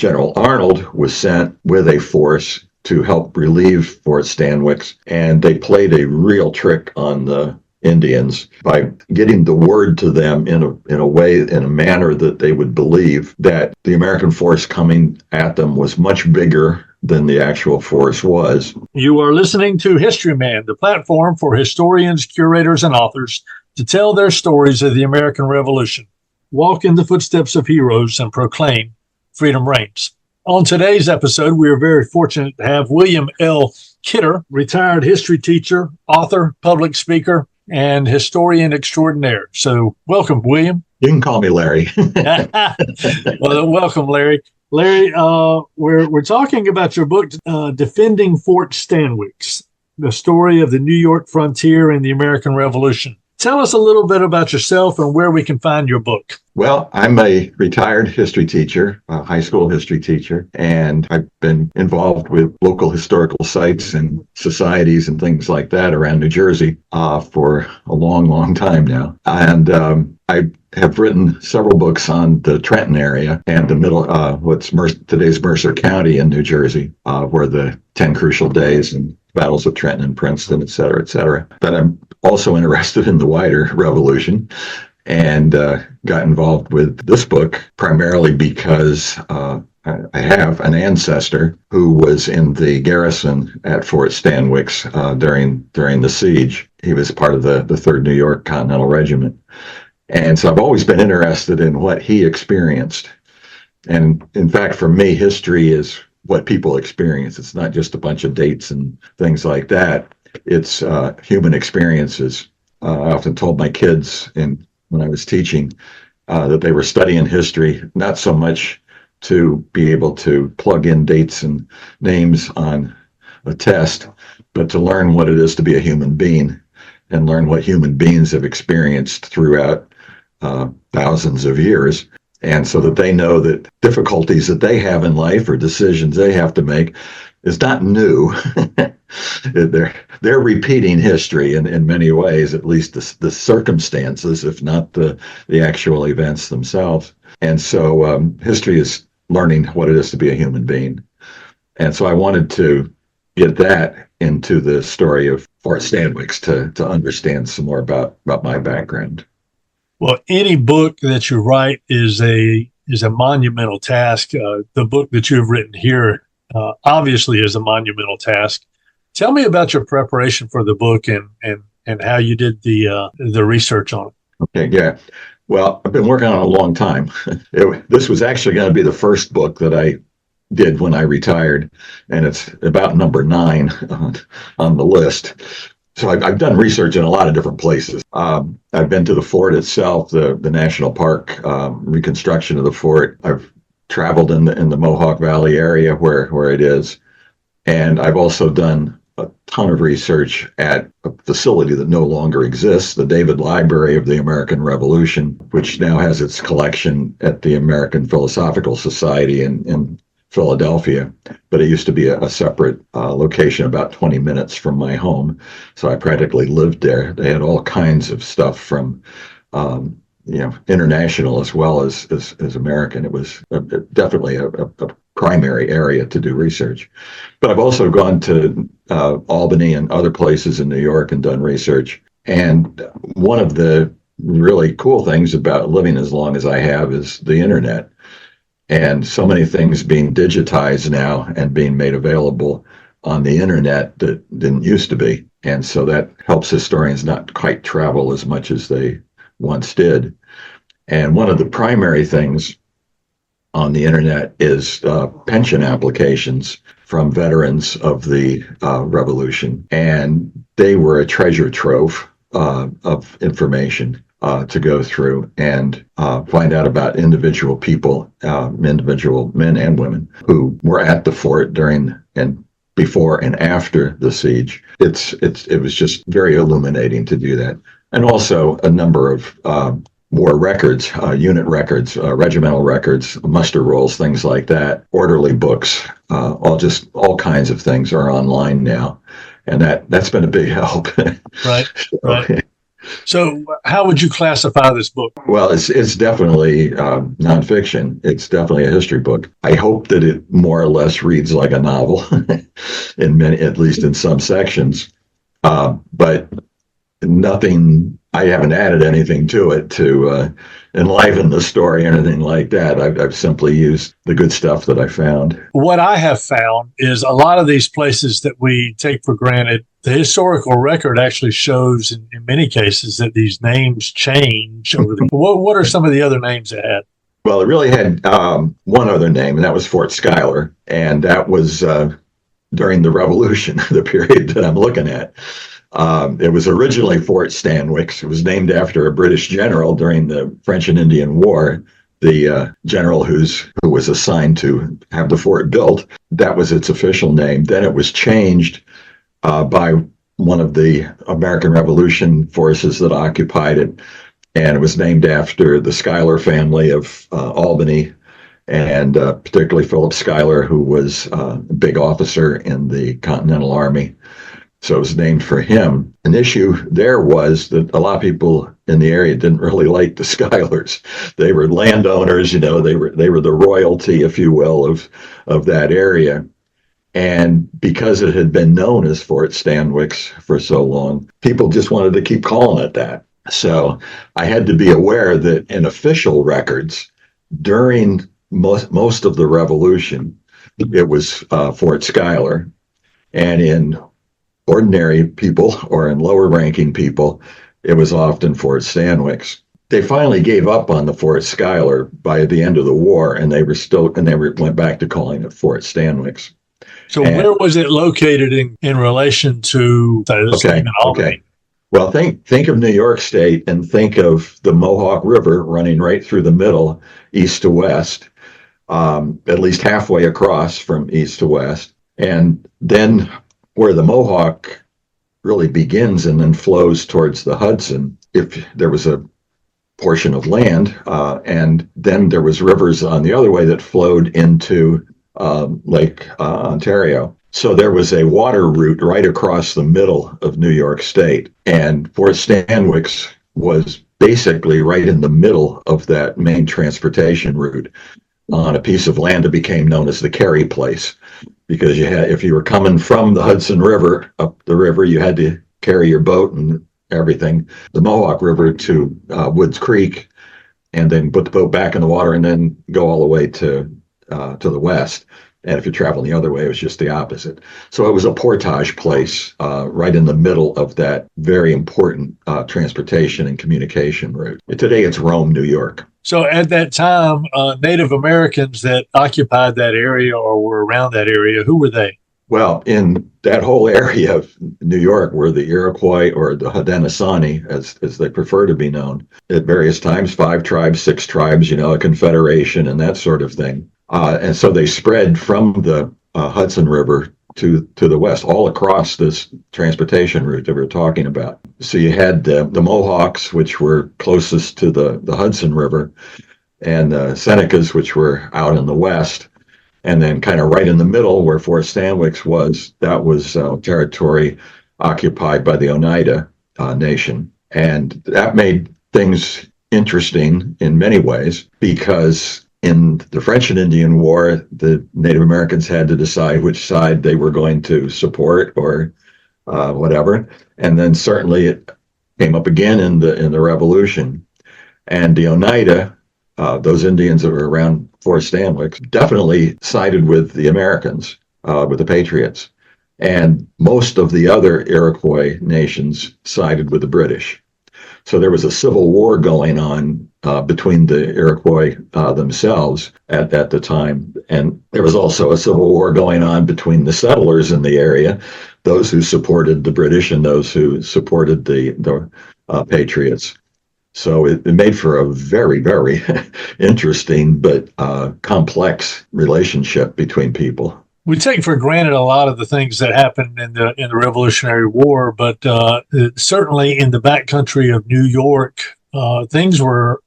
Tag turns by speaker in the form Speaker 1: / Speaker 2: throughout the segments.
Speaker 1: General Arnold was sent with a force to help relieve Fort Stanwix, and they played a real trick on the Indians by getting the word to them in a way, in a manner that they would believe that the American force coming at them was much bigger than the actual force was.
Speaker 2: You are listening to Historyman, the platform for historians, curators, and authors to tell their stories of the American Revolution, walk in the footsteps of heroes, and proclaim freedom reigns. On today's episode, we are very fortunate to have William L. Kidder, retired history teacher, author, public speaker, and historian extraordinaire. So welcome, William.
Speaker 1: You can call me Larry.
Speaker 2: Well, welcome, Larry. Larry, we're talking about your book, Defending Fort Stanwix, the story of the New York frontier and the American Revolution. Tell us a little bit about yourself and where we can find your book.
Speaker 1: Well, I'm a retired history teacher, a high school history teacher, and I've been involved with local historical sites and societies and things like that around New Jersey for a long, long time now. And I have written several books on the Trenton area and the middle, today's Mercer County in New Jersey, where the 10 crucial days and battles of Trenton and Princeton, et cetera, et cetera. But I'm also interested in the wider revolution and got involved with this book primarily because I have an ancestor who was in the garrison at Fort Stanwix during the siege. He was part of the 3rd New York Continental Regiment. And so I've always been interested in what he experienced. And in fact, for me, history is what people experience. It's not just a bunch of dates and things like that. It's human experiences. I often told my kids when I was teaching that they were studying history, not so much to be able to plug in dates and names on a test, but to learn what it is to be a human being and learn what human beings have experienced throughout thousands of years. And so that they know that difficulties that they have in life or decisions they have to make is not new. They're repeating history in many ways, at least the circumstances, if not the actual events themselves. And so history is learning what it is to be a human being. And so I wanted to get that into the story of Fort Stanwix to understand some more about my background.
Speaker 2: Well, any book that you write is a monumental task. The book that you have written here obviously is a monumental task. Tell me about your preparation for the book and how you did the research on it.
Speaker 1: Okay, yeah. Well, I've been working on it a long time. This was actually going to be the first book that I did when I retired, and it's about number 9 on the list. So I've done research in a lot of different places. I've been to the fort itself, the national park, reconstruction of the fort. I've traveled in the Mohawk Valley area where it is. And I've also done a ton of research at a facility that no longer exists, the David Library of the American Revolution, which now has its collection at the American Philosophical Society in Philadelphia, but it used to be a separate location about 20 minutes from my home. So I practically lived there. They had all kinds of stuff from, international as well as American. It was definitely a primary area to do research. But I've also gone to Albany and other places in New York and done research. And one of the really cool things about living as long as I have is the internet. And so many things being digitized now and being made available on the internet that didn't used to be. And so that helps historians not quite travel as much as they once did. And one of the primary things on the internet is pension applications from veterans of the Revolution. And they were a treasure trove of information to go through and find out about individual people, individual men and women who were at the fort during and before and after the siege. It was just very illuminating to do that. And also a number of war records, unit records, regimental records, muster rolls, things like that, orderly books, all kinds of things are online now. And that's been a big help.
Speaker 2: Right, right. So, how would you classify this book?
Speaker 1: Well, it's definitely nonfiction. It's definitely a history book. I hope that it more or less reads like a novel, in many, at least in some sections. But nothing. I haven't added anything to it to enliven the story or anything like that. I've simply used the good stuff that I found.
Speaker 2: What I have found is a lot of these places that we take for granted, the historical record actually shows in many cases that these names change over the. What are some of the other names it had?
Speaker 1: Well, it really had one other name, and that was Fort Schuyler, and that was during the Revolution, the period that I'm looking at. It was originally Fort Stanwix. It was named after a British general during the French and Indian War. The general who was assigned to have the fort built, that was its official name. Then it was changed by one of the American Revolution forces that occupied it, and it was named after the Schuyler family of Albany, and particularly Philip Schuyler, who was a big officer in the Continental Army. So it was named for him. An issue there was that a lot of people in the area didn't really like the Schuylers. They were landowners, they were the royalty, if you will, of that area. And because it had been known as Fort Stanwix for so long, people just wanted to keep calling it that. So I had to be aware that in official records, during most of the Revolution, it was Fort Schuyler. And in ordinary people or in lower ranking people, it was often Fort Stanwix. They finally gave up on the Fort Schuyler by the end of the war, and they went back to calling it Fort Stanwix.
Speaker 2: So where was it located in relation to
Speaker 1: Okay. Well, think of New York State and think of the Mohawk River running right through the middle, east to west, at least halfway across from east to west. And then where the Mohawk really begins and then flows towards the Hudson, if there was a portion of land, and then there was rivers on the other way that flowed into Lake Ontario. So there was a water route right across the middle of New York State, and Fort Stanwix was basically right in the middle of that main transportation route on a piece of land that became known as the Carry Place. Because if you were coming from the Hudson River up the river, you had to carry your boat and everything, the Mohawk River to Woods Creek, and then put the boat back in the water and then go all the way to the west. And if you're traveling the other way, it was just the opposite. So it was a portage place right in the middle of that very important transportation and communication route. Today it's Rome, New York.
Speaker 2: So at that time, Native Americans that occupied that area or were around that area, who were they?
Speaker 1: Well, in that whole area of New York were the Iroquois, or the Haudenosaunee, as they prefer to be known. At various times, 5 tribes, 6 tribes, a confederation and that sort of thing. And so they spread from the Hudson River to the west, all across this transportation route that we're talking about. So you had the Mohawks, which were closest to the Hudson River, and the Senecas, which were out in the west. And then kind of right in the middle where Fort Stanwix was, that was territory occupied by the Oneida Nation. And that made things interesting in many ways, because in the French and Indian War, the Native Americans had to decide which side they were going to support or whatever. And then certainly it came up again in the Revolution. And the Oneida, those Indians that were around Fort Stanwix, definitely sided with the Americans, with the Patriots. And most of the other Iroquois nations sided with the British. So there was a civil war going on between the Iroquois themselves at the time. And there was also a civil war going on between the settlers in the area, those who supported the British and those who supported the Patriots. So it made for a very, very interesting but complex relationship between people.
Speaker 2: We take for granted a lot of the things that happened in the Revolutionary War, but certainly in the backcountry of New York, things were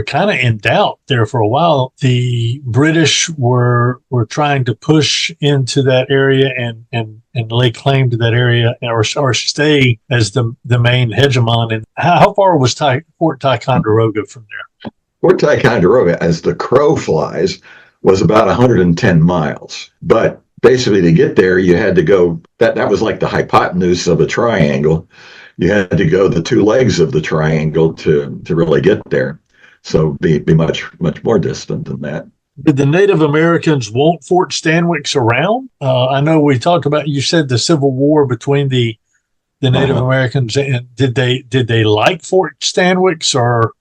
Speaker 2: kind of in doubt there for a while. The British were trying to push into that area and and lay claim to that area, or stay as the main hegemon. And how far was Fort Ticonderoga from there?
Speaker 1: Fort Ticonderoga, as the crow flies, was about 110 miles. But basically, to get there, you had to go, that was like the hypotenuse of a triangle. You had to go the two legs of the triangle to really get there. So be much more distant than that.
Speaker 2: Did the Native Americans want Fort Stanwix around? I know we talked about, you said the Civil War between the Native Americans, and did they like Fort Stanwix? Or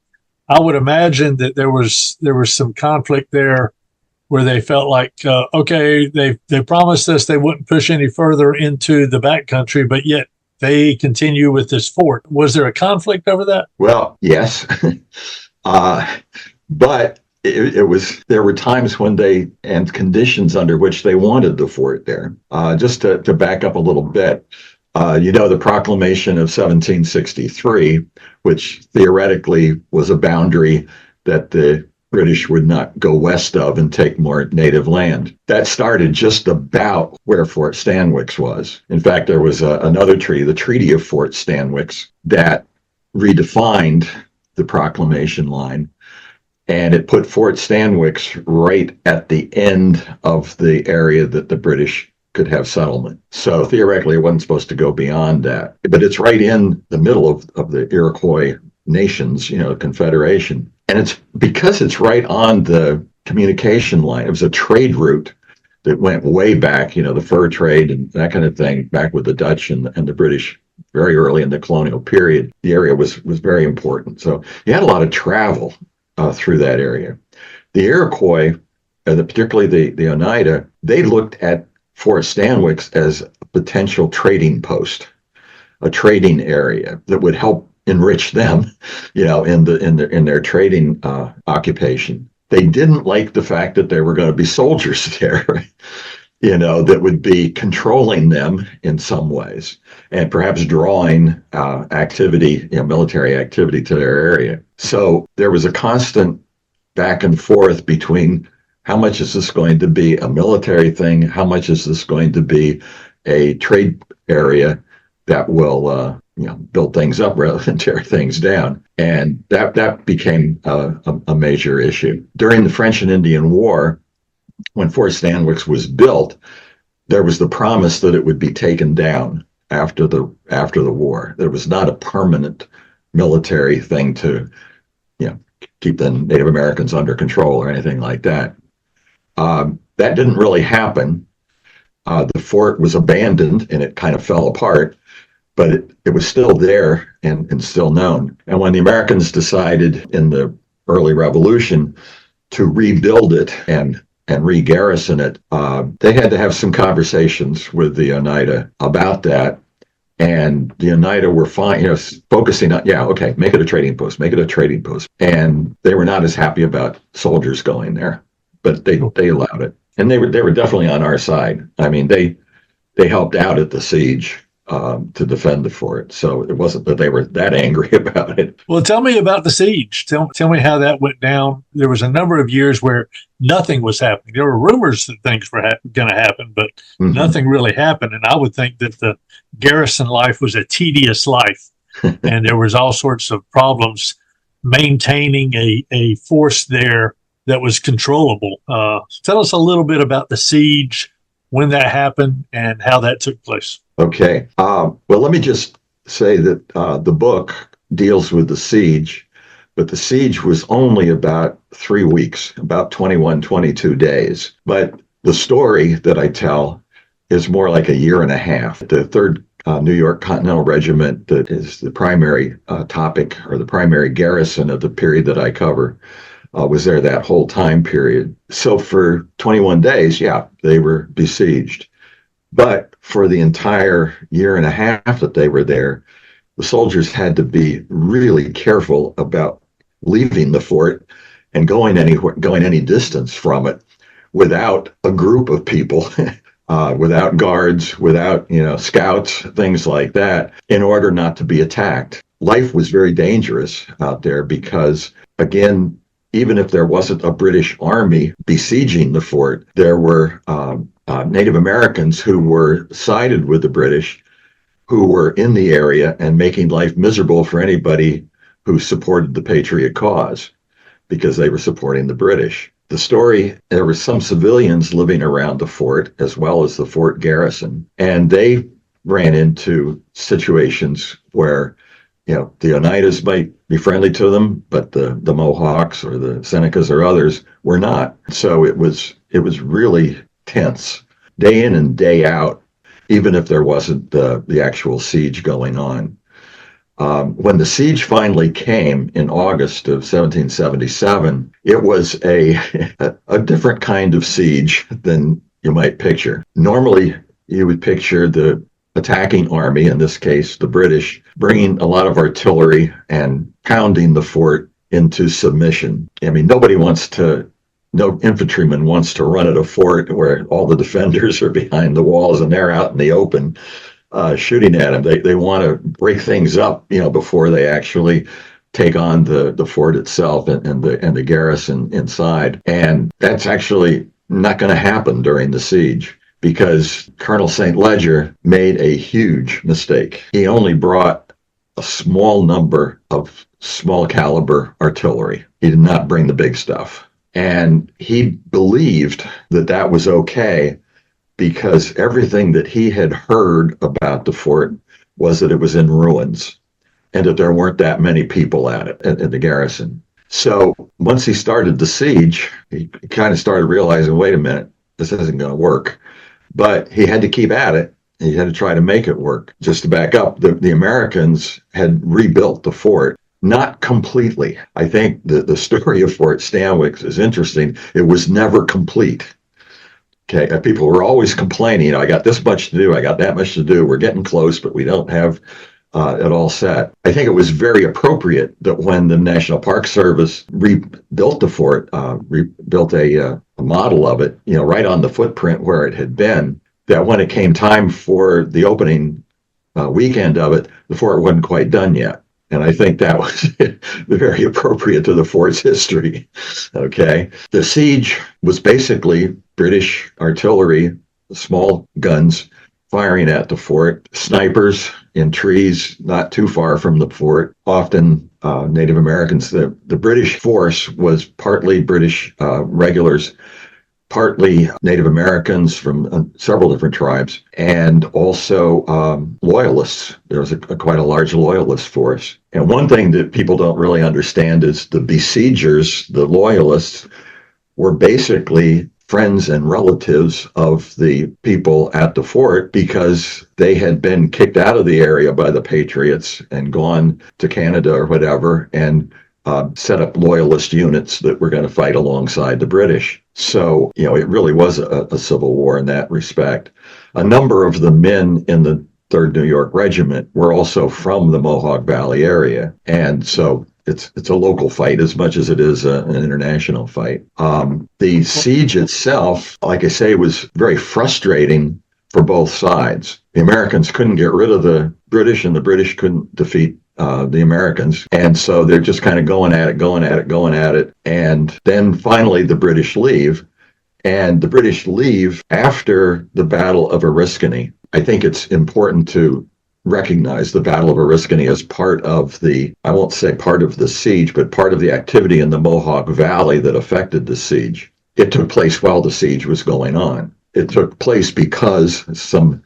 Speaker 2: I would imagine that there was some conflict there where they felt like, okay, they promised us they wouldn't push any further into the backcountry, but yet they continue with this fort. Was there a conflict over that?
Speaker 1: Well, yes. But there were times when and conditions under which they wanted the fort there. Just to back up a little bit, the Proclamation of 1763, which theoretically was a boundary that the British would not go west of and take more native land. That started just about where Fort Stanwix was. In fact, there was another treaty, the Treaty of Fort Stanwix, that redefined the proclamation line, and it put Fort Stanwix right at the end of the area that the British could have settlement. So theoretically, it wasn't supposed to go beyond that. But it's right in the middle of the Iroquois nations, Confederation. And it's because it's right on the communication line. It was a trade route that went way back, the fur trade and that kind of thing, back with the Dutch and the British very early in the colonial period. The area was very important. So you had a lot of travel through that area. The Iroquois, particularly the Oneida, they looked at Fort Stanwix as a potential trading post, a trading area that would help enrich them, in their trading occupation. They didn't like the fact that there were going to be soldiers there, that would be controlling them in some ways and perhaps drawing activity, military activity to their area. So there was a constant back and forth between how much is this going to be a military thing? How much is this going to be a trade area that will, build things up rather than tear things down? And that became a major issue. During the French and Indian War, when Fort Stanwix was built, there was the promise that it would be taken down after the war. There was not a permanent military thing to, keep the Native Americans under control or anything like that. That didn't really happen. The fort was abandoned and it kind of fell apart, but it was still there and still known. And when the Americans decided in the early Revolution to rebuild it and re-garrison it, they had to have some conversations with the Oneida about that. And the Oneida were fine, focusing on, make it a trading post. And they were not as happy about soldiers going there, but they allowed it. And they were definitely on our side. I mean, they helped out at the siege to defend the fort. So it wasn't that they were that angry about it.
Speaker 2: Well, tell me about the siege. Tell me how that went down. There was a number of years where nothing was happening. There were rumors that things were going to happen, but nothing really happened. And I would think that the garrison life was a tedious life. And there was all sorts of problems maintaining a force there that was controllable. Tell us a little bit about the siege, when that happened, and how that took place.
Speaker 1: Okay. Well, let me just say that the book deals with the siege, but the siege was only about 3 weeks, about 21, 22 days. But the story that I tell is more like a year and a half. The 3rd New York Continental Regiment, that is the primary topic or the primary garrison of the period that I cover, was there that whole time period. So for 21 days, they were besieged. But for the entire year and a half that they were there, the soldiers had to be really careful about leaving the fort and going any distance from it without a group of people, without guards, without scouts, things like that, in order not to be attacked. Life was very dangerous out there because, again, even if there wasn't a British army besieging the fort, there were Native Americans who were sided with the British, who were in the area and making life miserable for anybody who supported the Patriot cause because they were supporting the British. The story, there were some civilians living around the fort as well as the fort garrison, and they ran into situations where, the Oneidas might be friendly to them, but the Mohawks or the Senecas or others were not. So it was really tense, day in and day out, even if there wasn't the actual siege going on. When the siege finally came in August of 1777, it was a different kind of siege than you might picture. Normally, you would picture the attacking army, in this case, the British, bringing a lot of artillery and pounding the fort into submission. I mean, no infantryman wants to run at a fort where all the defenders are behind the walls and they're out in the open shooting at them. They want to break things up, before they actually take on the fort itself and the garrison inside. And that's actually not going to happen during the siege, because Colonel St. Ledger made a huge mistake. He only brought a small number of small caliber artillery. He did not bring the big stuff. And he believed that that was okay because everything that he had heard about the fort was that it was in ruins and that there weren't that many people at it, at the garrison. So once he started the siege, he kind of started realizing, wait a minute, this isn't going to work. But he had to keep at it. He had to try to make it work. Just to back up, the Americans had rebuilt the fort. Not completely. I think the story of Fort Stanwix is interesting. It was never complete. Okay, people were always complaining, I got this much to do, I got that much to do, we're getting close, but we don't have it all set. I think it was very appropriate that when the National Park Service rebuilt the fort, rebuilt a model of it, right on the footprint where it had been, that when it came time for the opening weekend of it, the fort wasn't quite done yet. And I think that was very appropriate to the fort's history. Okay. The siege was basically British artillery, small guns firing at the fort, snipers in trees not too far from the fort, often Native Americans. The British force was partly British regulars, partly Native Americans from several different tribes, and also loyalists. There was quite a large loyalist force. And one thing that people don't really understand is the besiegers, the loyalists, were basically friends and relatives of the people at the fort because they had been kicked out of the area by the Patriots and gone to Canada or whatever, and set up loyalist units that were going to fight alongside the British. So, it really was a civil war in that respect. A number of the men in the 3rd New York Regiment were also from the Mohawk Valley area. And so it's a local fight as much as it is an international fight. The siege itself, like I say, was very frustrating for both sides. The Americans couldn't get rid of the British, and the British couldn't defeat the Americans. And so they're just kind of going at it. And then finally the British leave. And the British leave after the Battle of Oriskany. I think it's important to recognize the Battle of Oriskany as part of I won't say part of the siege, but part of the activity in the Mohawk Valley that affected the siege. It took place while the siege was going on. It took place because some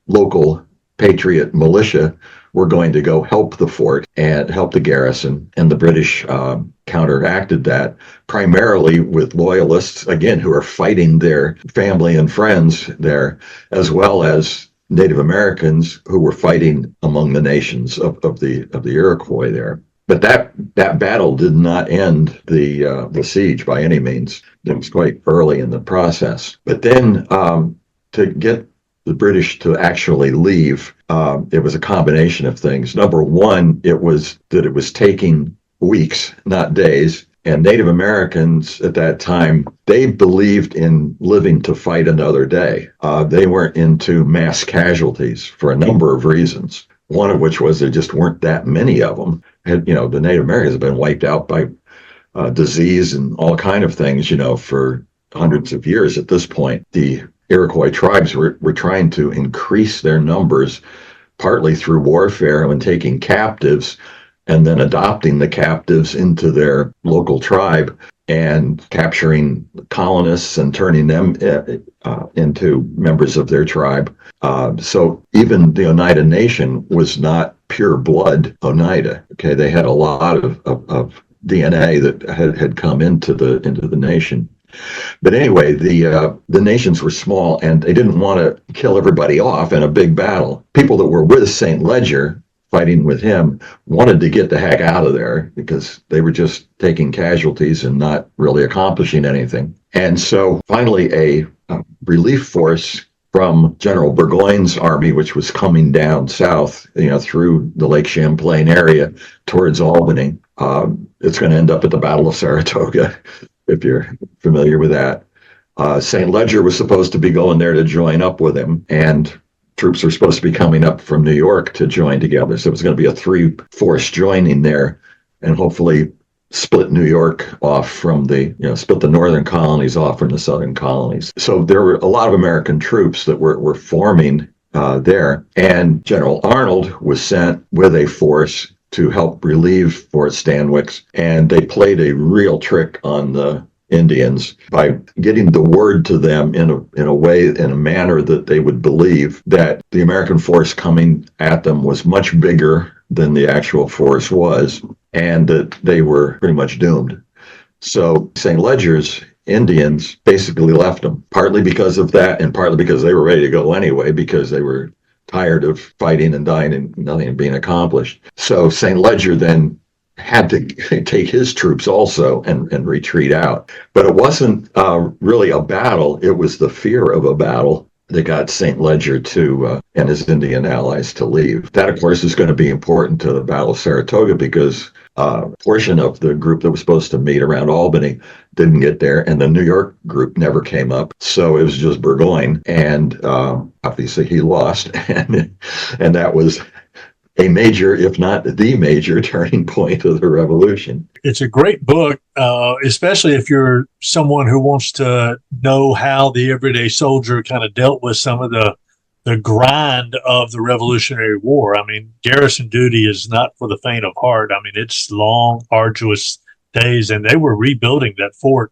Speaker 1: local Patriot militia were going to go help the fort and help the garrison, and the British counteracted that primarily with loyalists, again, who are fighting their family and friends there, as well as Native Americans who were fighting among the nations of the Iroquois there. But that battle did not end the siege by any means. It was quite early in the process. But then to get the British to actually leave, it was a combination of things. Number one, it was that it was taking weeks, not days. And Native Americans at that time, they believed in living to fight another day. They weren't into mass casualties for a number of reasons. One of which was there just weren't that many of them. The Native Americans have been wiped out by disease and all kind of things, for hundreds of years at this point, the Iroquois tribes were trying to increase their numbers, partly through warfare and taking captives, and then adopting the captives into their local tribe and capturing colonists and turning them into members of their tribe. So even the Oneida Nation was not pure blood Oneida. Okay, they had a lot of DNA that had come into the nation. But anyway, the nations were small, and they didn't want to kill everybody off in a big battle. People that were with St. Ledger, fighting with him, wanted to get the heck out of there because they were just taking casualties and not really accomplishing anything. And so finally, a relief force from General Burgoyne's army, which was coming down south, through the Lake Champlain area towards Albany. It's going to end up at the Battle of Saratoga, if you're familiar with that. St. Ledger was supposed to be going there to join up with him, and troops were supposed to be coming up from New York to join together. So it was going to be a three-force joining there, and hopefully split New York off from split the northern colonies off from the southern colonies. So there were a lot of American troops that were forming there, and General Arnold was sent with a force to help relieve Fort Stanwix, and they played a real trick on the Indians by getting the word to them in a manner that they would believe that the American force coming at them was much bigger than the actual force was, and that they were pretty much doomed. So St. Ledger's Indians basically left them, partly because of that, and partly because they were ready to go anyway, because they were tired of fighting and dying and nothing being accomplished. So St. Ledger then had to take his troops also and retreat out. But it wasn't really a battle. It was the fear of a battle that got St. Ledger and his Indian allies to leave. That, of course, is going to be important to the Battle of Saratoga because a portion of the group that was supposed to meet around Albany didn't get there, and the New York group never came up. So it was just Burgoyne, and obviously he lost, and that was a major, if not the major, turning point of the revolution.
Speaker 2: It's a great book, especially if you're someone who wants to know how the everyday soldier kind of dealt with some of the grind of the Revolutionary War. I mean, garrison duty is not for the faint of heart. I mean, it's long, arduous days, and they were rebuilding that fort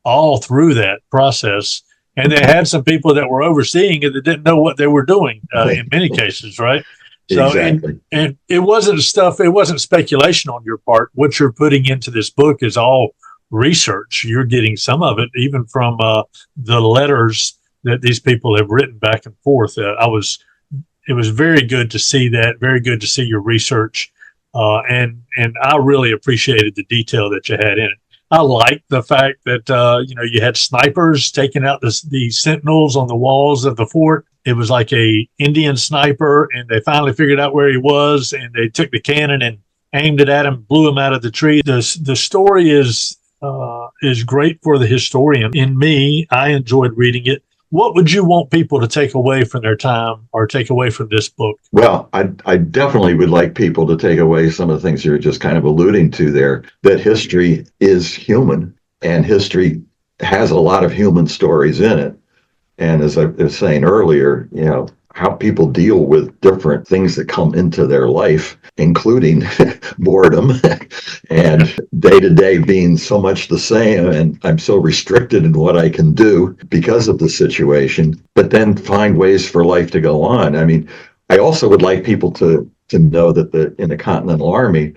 Speaker 2: all through that process. And they had some people that were overseeing it that didn't know what they were doing in many cases, right? So,
Speaker 1: Exactly.
Speaker 2: and it wasn't speculation on your part. What you're putting into this book is all research. You're getting some of it even from the letters that these people have written back and forth. It was very good to see that, very good to see your research. And I really appreciated the detail that you had in it. I liked the fact that, you had snipers taking out the sentinels on the walls of the fort. It was like a Indian sniper, and they finally figured out where he was, and they took the cannon and aimed it at him, blew him out of the tree. The story is great for the historian. In me, I enjoyed reading it. What would you want people to take away from their time or take away from this book?
Speaker 1: Well, I definitely would like people to take away some of the things you're just kind of alluding to there, that history is human, and history has a lot of human stories in it. And as I was saying earlier, how people deal with different things that come into their life, including boredom and day-to-day being so much the same. And I'm so restricted in what I can do because of the situation, but then find ways for life to go on. I mean, I also would like people to know that in the Continental Army,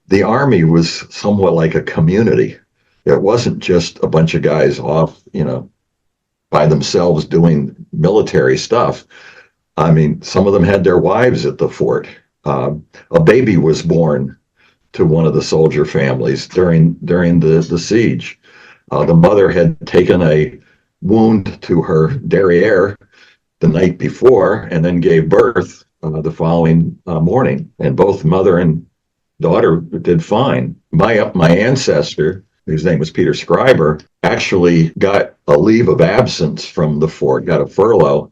Speaker 1: the Army was somewhat like a community. It wasn't just a bunch of guys off, by themselves doing military stuff. I mean, some of them had their wives at the fort. A baby was born to one of the soldier families during the siege. The mother had taken a wound to her derriere the night before and then gave birth the following morning. And both mother and daughter did fine. My ancestor, whose name was Peter Schreiber, actually got a leave of absence from the fort, got a furlough.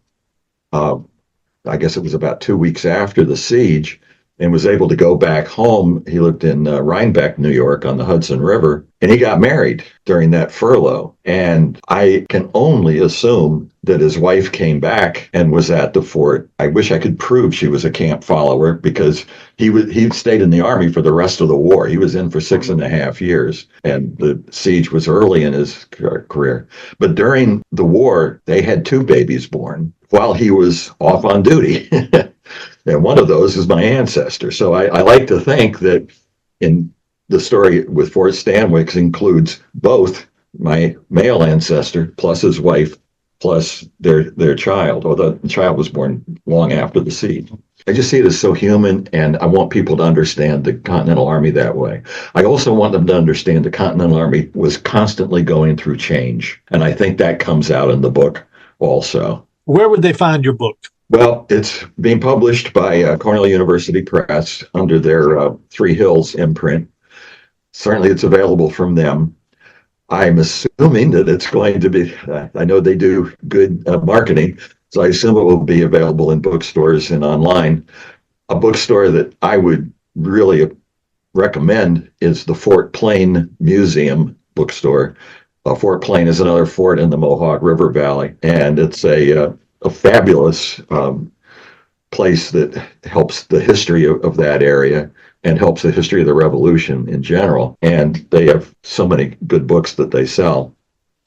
Speaker 1: I guess it was about 2 weeks after the siege, and was able to go back home. He lived in Rhinebeck, New York, on the Hudson River, and he got married during that furlough. And I can only assume that his wife came back and was at the fort. I wish I could prove she was a camp follower, because he stayed in the Army for the rest of the war. He was in for 6.5 years, and the siege was early in his career. But during the war, they had 2 babies born while he was off on duty. And one of those is my ancestor. So I like to think that in the story with Fort Stanwix includes both my male ancestor plus his wife plus their child, although the child was born long after the siege. I just see it as so human, and I want people to understand the Continental Army that way. I also want them to understand the Continental Army was constantly going through change, and I think that comes out in the book also.
Speaker 2: Where would they find your book?
Speaker 1: Well, it's being published by Cornell University Press under their Three Hills imprint. Certainly it's available from them. I'm assuming that it's going to be, I know they do good marketing, so I assume it will be available in bookstores and online. A bookstore that I would really recommend is the Fort Plain Museum bookstore. Fort Plain is another fort in the Mohawk River Valley, and it's a fabulous place that helps the history of that area and helps the history of the Revolution in general. And they have so many good books that they sell.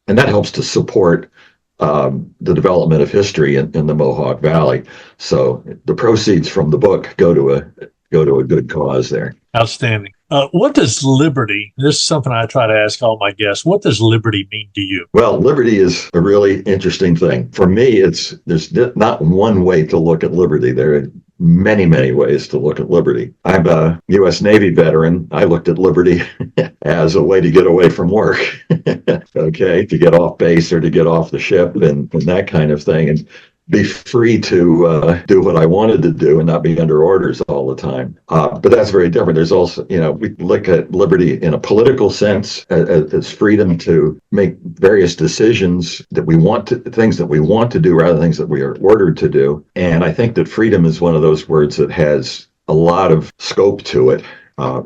Speaker 1: And that helps to support the development of history in the Mohawk Valley. So the proceeds from the book go to a good cause there.
Speaker 2: Outstanding. What does liberty, this is something I try to ask all my guests, what does liberty mean to you?
Speaker 1: Well, liberty is a really interesting thing. For me, there's not one way to look at liberty. There are many, many ways to look at liberty. I'm a U.S. Navy veteran. I looked at liberty as a way to get away from work, okay, to get off base or to get off the ship and that kind of thing, and be free to do what I wanted to do and not be under orders all the time. But that's very different. There's also, we look at liberty in a political sense as freedom to make various decisions that we want to, things that we want to do rather than things that we are ordered to do. And I think that freedom is one of those words that has a lot of scope to it.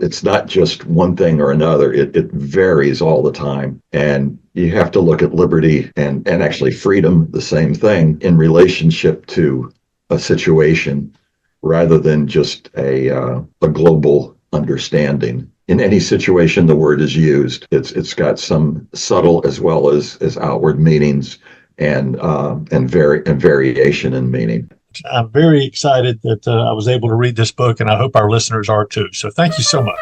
Speaker 1: It's not just one thing or another. It varies all the time. And you have to look at liberty and actually freedom, the same thing, in relationship to a situation rather than just a global understanding. In any situation the word is used, it's got some subtle as well as outward meanings and variation in meaning.
Speaker 2: I'm very excited that I was able to read this book, and I hope our listeners are too. So thank you so much.